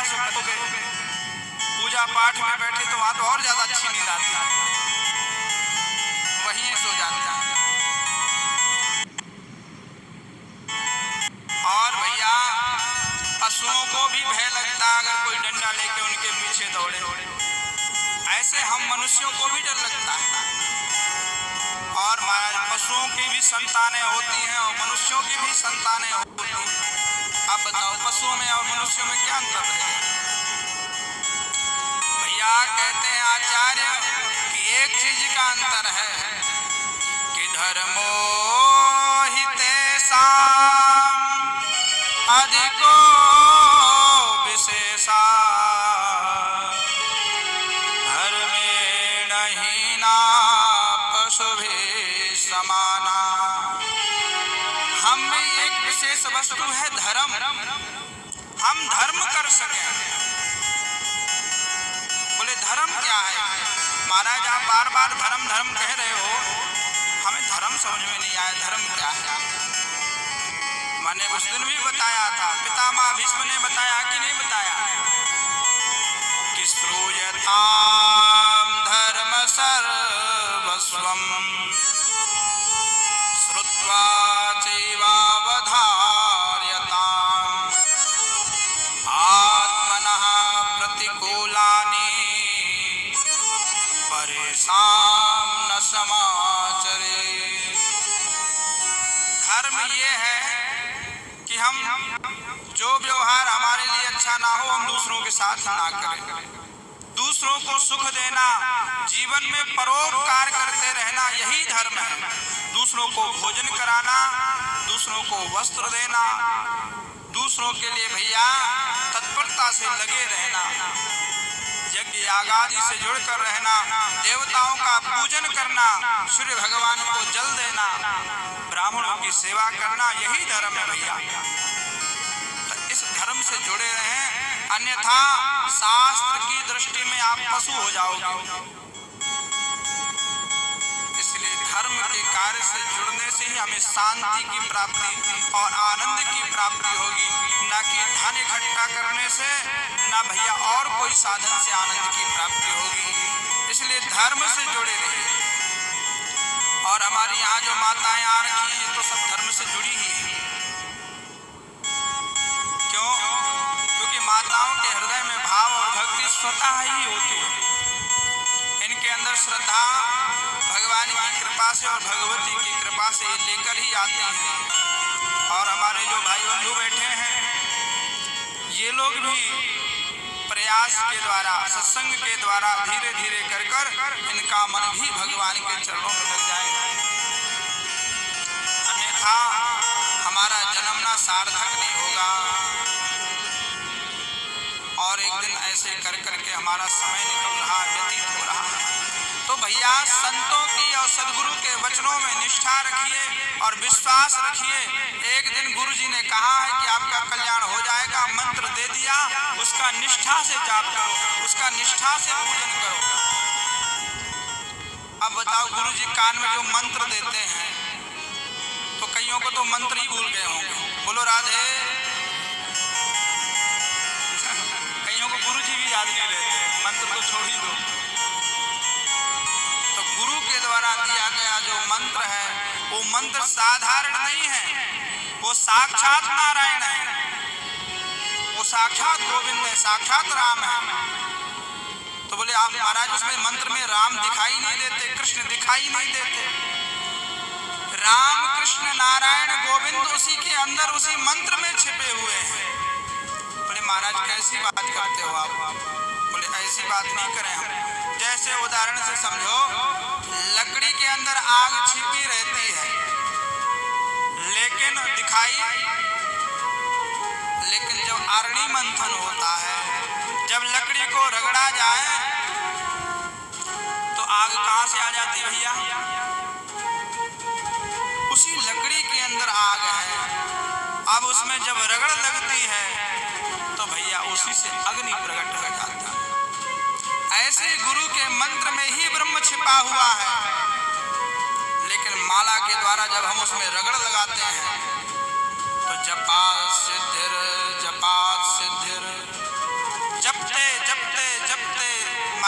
देखा सो पूजा पाठ में बैठे तो वहां तो और ज्यादा अच्छी नींद आती है, वहीं सो जाते हैं। और भैया पशुओं को भी भय लगता है अगर कोई डंडा लेके उनके पीछे दौड़े, ऐसे हम मनुष्यों को भी डर लगता है। और महाराज पशुओं की भी संतानें होती हैं और मनुष्यों की भी संतानें होती हैं। अब बताओ पशुओं में और मनुष्यों में क्या अंतर है? भैया कहते हैं आचार्य कि एक चीज का अंतर है कि धर्मो हितेषां अधिको विशेषा धर्मेण हीना पशुभिः समाना। हम में एक विशेष वस्तु है धर्म, हम धर्म कर सकें। बोले धर्म क्या है? महाराज आप बार बार धर्म धर्म कह रहे हो, हमें धर्म समझ में नहीं आया, धर्म क्या है? मैंने उस दिन भी बताया था, पितामह भीष्म ने बताया कि नहीं बताया कि श्रूयताम धर्म सर्वस्वम श्रुत्वा चैवावधार्यताम् आत्मनः प्रतिकूलानि परेषां न समाचरेत्। धर्म ये है कि हम जो व्यवहार हमारे लिए अच्छा ना हो हम दूसरों के साथ ना करें, दूसरों को सुख देना, जीवन में परोपकार करते रहना, यही धर्म है। दूसरों को भोजन कराना, दूसरों को वस्त्र देना, दूसरों के लिए भैया तत्परता से लगे रहना, यज्ञ याग आदि से जुड़कर रहना, देवताओं का पूजन करना, सूर्य भगवान को जल देना, ब्राह्मणों की सेवा करना, यही धर्म है भैया। तो इस धर्म से जुड़े रहें, अन्यथा शास्त्र की दृष्टि में आप पशु हो जाओगे। इसलिए धर्म के कार्य से जुड़ने से ही हमें शांति की प्राप्ति और आनंद की प्राप्ति होगी, ना कि धन इकट्ठा करने से, ना भैया और कोई साधन से आनंद की प्राप्ति होगी। इसलिए धर्म से जुड़े रहिए। और हमारी यहाँ जो माताएं आ रखी हैं तो सब धर्म से जुड़ी ही हैं। क्यों? क्योंकि माताओं के हृदय में भाव और भक्ति स्वतः ही होती है। इनके अंदर श्रद्धा भगवान की कृपा से और भगवती की कृपा से लेकर ही आते हैं। और हमारे जो भाई बंधु बैठे हैं ये लोग भी प्रयास के द्वारा, सत्संग के द्वारा धीरे धीरे कर कर इनका मन भी भगवान के चरणों में लग जाएगा। अन्यथा हमारा जन्मना सार्थक नहीं होगा। और एक दिन ऐसे कर करके हमारा समय निकल रहा, व्यतीत हो रहा। तो भैया संतों की और सदगुरु के वचनों में निष्ठा रखिए और विश्वास रखिए। एक दिन गुरु जी ने कहा है कि आपका कल्याण हो जाएगा, मंत्र दे दिया, उसका निष्ठा से जाप करो, उसका निष्ठा से पूजन करो। अब बताओ गुरु जी कान में जो मंत्र देते हैं तो कईयों को तो मंत्र ही भूल गए होंगे। बोलो राधे। कईयों को गुरु जी भी याद नहीं रहते, मंत्र तो छोड़ ही दो। तो गुरु के द्वारा दिया गया जो मंत्र है वो मंत्र साधारण नहीं है, वो साक्षात नारायण है, वो साक्षात गोविंद है, साक्षात राम है। तो बोले आप महाराज उसमें मंत्र में राम दिखाई नहीं देते, कृष्ण दिखाई नहीं देते। राम कृष्ण नारायण गोविंद उसी के अंदर, उसी मंत्र में छिपे हुए हैं। बोले महाराज कैसी बात करते हो आप? बोले ऐसी बात नहीं करें हम। जैसे उदाहरण से समझो, लकड़ी के अंदर आग छिपी रहती है लेकिन जब अरणि मंथन होता है, जब लकड़ी को रगड़ा जाए तो आग कहां से आ जाती है भैया? उसी लकड़ी के अंदर आग है। अब उसमें जब रगड़ लगती है तो भैया उसी से अग्नि प्रकट हो जाता है। ऐसे गुरु के मंत्र में ही ब्रह्म छिपा हुआ है, लेकिन माला के द्वारा जब हम उसमें रगड़ लगाते हैं तो जपात सिद्धिर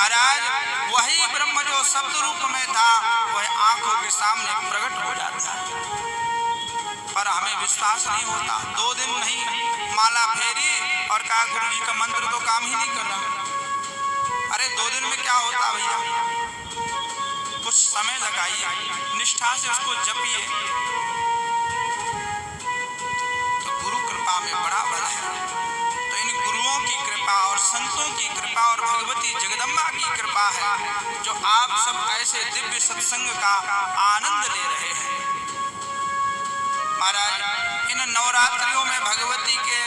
महाराज वही ब्रह्म जो शब्द रूप में था वह आंखों के सामने प्रकट हो जाता है, पर हमें विश्वास नहीं होता। 2 दिन नहीं माला फेरी और कहा गुरु जी का मंत्र तो काम ही नहीं कर रहा। अरे 2 दिन में क्या होता भैया, कुछ समय लगाइए, निष्ठा से उसको जपिए, तो गुरु कृपा में बड़ा बल है। तो इन गुरुओं की कृपा और संतों की कृपा और भगवती जगदम्बा की कृपा है जो आप सब ऐसे दिव्य सत्संग का आनंद ले रहे हैं। महाराज इन नवरात्रियों में भगवती के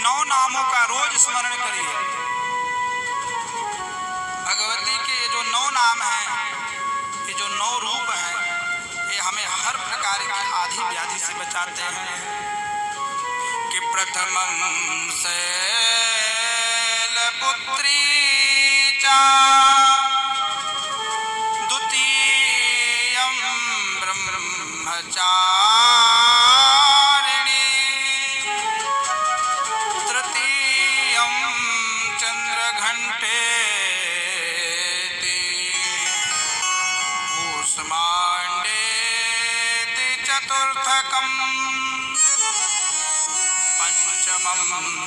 9 नामों का रोज स्मरण करिए। भगवती के ये जो 9 नाम हैं, ये जो 9 रूप हैं, ये हमें हर प्रकार की आधि व्याधि से बचाते हैं। कि प्रथमं शैलपुत्री चा द्वितीयं ब्रह्मचारिणी तृतीयं चंद्रघंटेति कूष्मांडेति चतुर्थकं पंचमं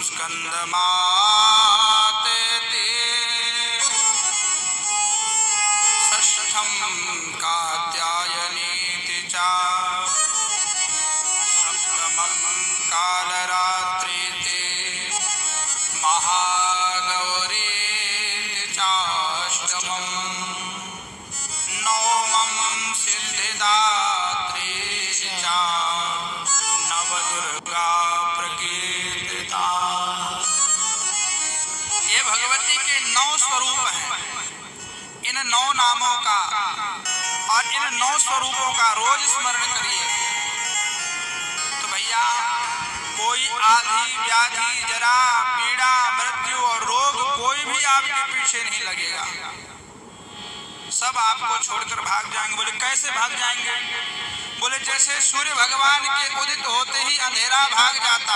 स्कंदमातेति षष्ठं कात्यायनीति च सप्तमं कालरात्रीति महागौरीति चाष्टमं नवमं सिद्धिदात्री च नवदुर्गा प्रकीर्तिता। ये भगवती के 9 स्वरूप हैं। इन 9 नामों का और इन 9 स्वरूपों का रोज स्मरण करिए तो भैया कोई आधि व्याधि जरा पीड़ा मृत्यु और रोग कोई भी आपके पीछे नहीं लगेगा, सब आपको छोड़कर भाग जाएंगे। बोले कैसे भाग जाएंगे? बोले जैसे सूर्य भगवान के उदित होते ही अंधेरा भाग जाता